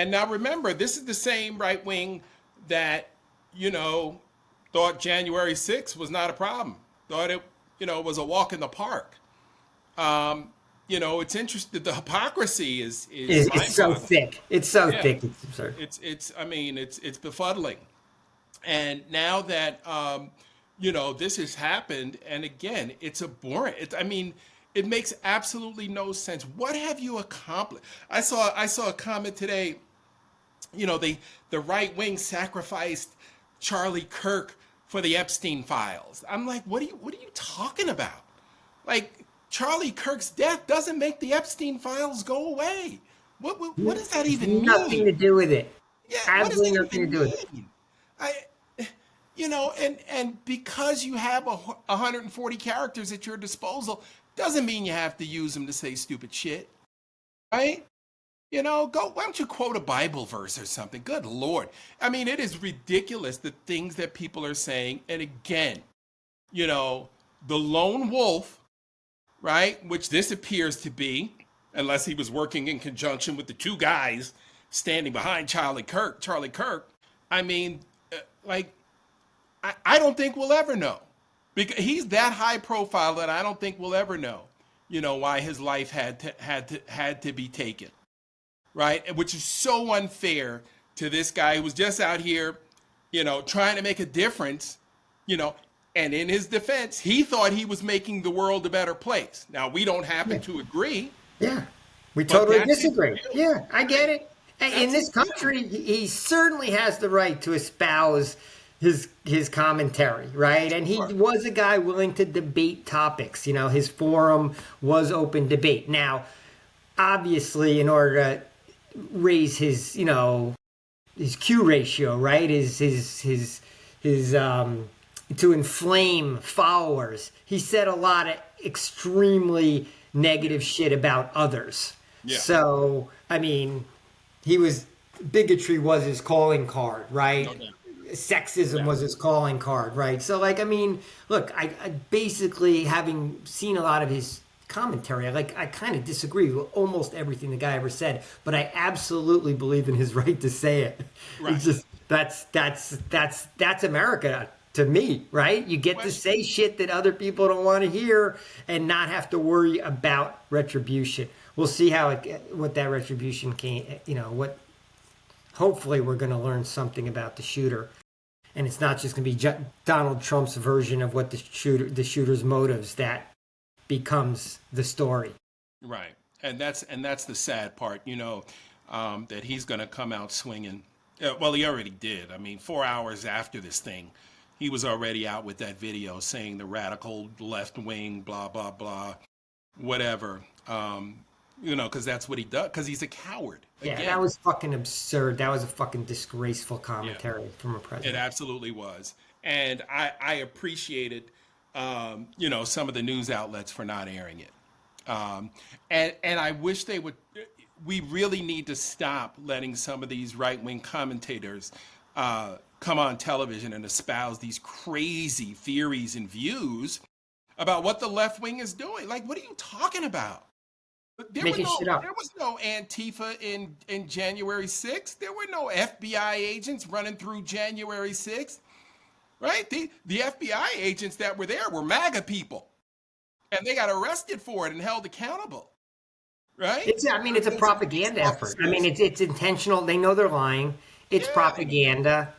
And now remember, this is the same right wing that, you know, thought January 6th was not a problem, thought it, was a walk in the park. It's interesting. The hypocrisy is It's so mind-boggling. thick. It's so Yeah, thick. It's absurd. it's. I mean, it's befuddling. And now that this has happened, and again, it's abhorrent. I mean, it makes absolutely no sense. What have you accomplished? I saw a comment today. The right wing sacrificed Charlie Kirk for the Epstein files. I'm like, what are you talking about? Like, Charlie Kirk's death doesn't make the Epstein files go away. What does that even Nothing to mean? do with it. Yeah, what does Absolutely that nothing to even do with it. mean? I, and because you have 140 characters at your disposal, doesn't mean you have to use them to say stupid shit, right? Go. Why don't you quote a Bible verse or something? Good Lord. I mean, it is ridiculous the things that people are saying. And again, the lone wolf, right? Which this appears to be, unless he was working in conjunction with the two guys standing behind Charlie Kirk. Charlie Kirk. I mean, like, I don't think we'll ever know, because he's that high profile that I don't think we'll ever know, why his life had to be taken, right? Which is so unfair to this guy who was just out here, trying to make a difference, and in his defense, he thought he was making the world a better place. Now, we don't happen Yeah. to agree, Yeah. We but totally that's his disagree. view, Yeah, I get right? it. In That's this his view. country, he certainly has the right to espouse his commentary, right? And he Sure. was a guy willing to debate topics. His forum was open debate. Now, obviously, in order to raise his Q ratio, right? His to inflame followers. He said a lot of extremely negative shit about others. Yeah. So, I mean, bigotry was his calling card, right? No doubt. Sexism Yeah. was his calling card, right? So, like, I mean, look, I basically, having seen a lot of his commentary, I kind of disagree with almost everything the guy ever said, but I absolutely believe in his right to say it. Right. It's just that's America to me, right? You get to say shit that other people don't want to hear and not have to worry about retribution. We'll see what that retribution can, what. Hopefully, we're going to learn something about the shooter, and it's not just going to be Donald Trump's version of what the shooter's motives that becomes the story. Right, and that's the sad part, that he's going to come out swinging. Well, he already did. I mean, 4 hours after this thing, he was already out with that video saying the radical left wing, blah blah blah, whatever. Because that's what he does. Because he's a coward. Yeah, Again, that was fucking absurd. That was a fucking disgraceful yeah, commentary from a it president. absolutely was, and I appreciated, some of the news outlets for not airing it. And I wish they would. We really need to stop letting some of these right wing commentators come on television and espouse these crazy theories and views about what the left wing is doing. Like, what are you talking about? Making shit up. There was no Antifa in January 6th. There were no FBI agents running through January 6th, right? The FBI agents that were there were MAGA people, and they got arrested for it and held accountable, right? It's a Police propaganda effort. I mean, officers. it's intentional. They know they're lying. It's Yeah. propaganda.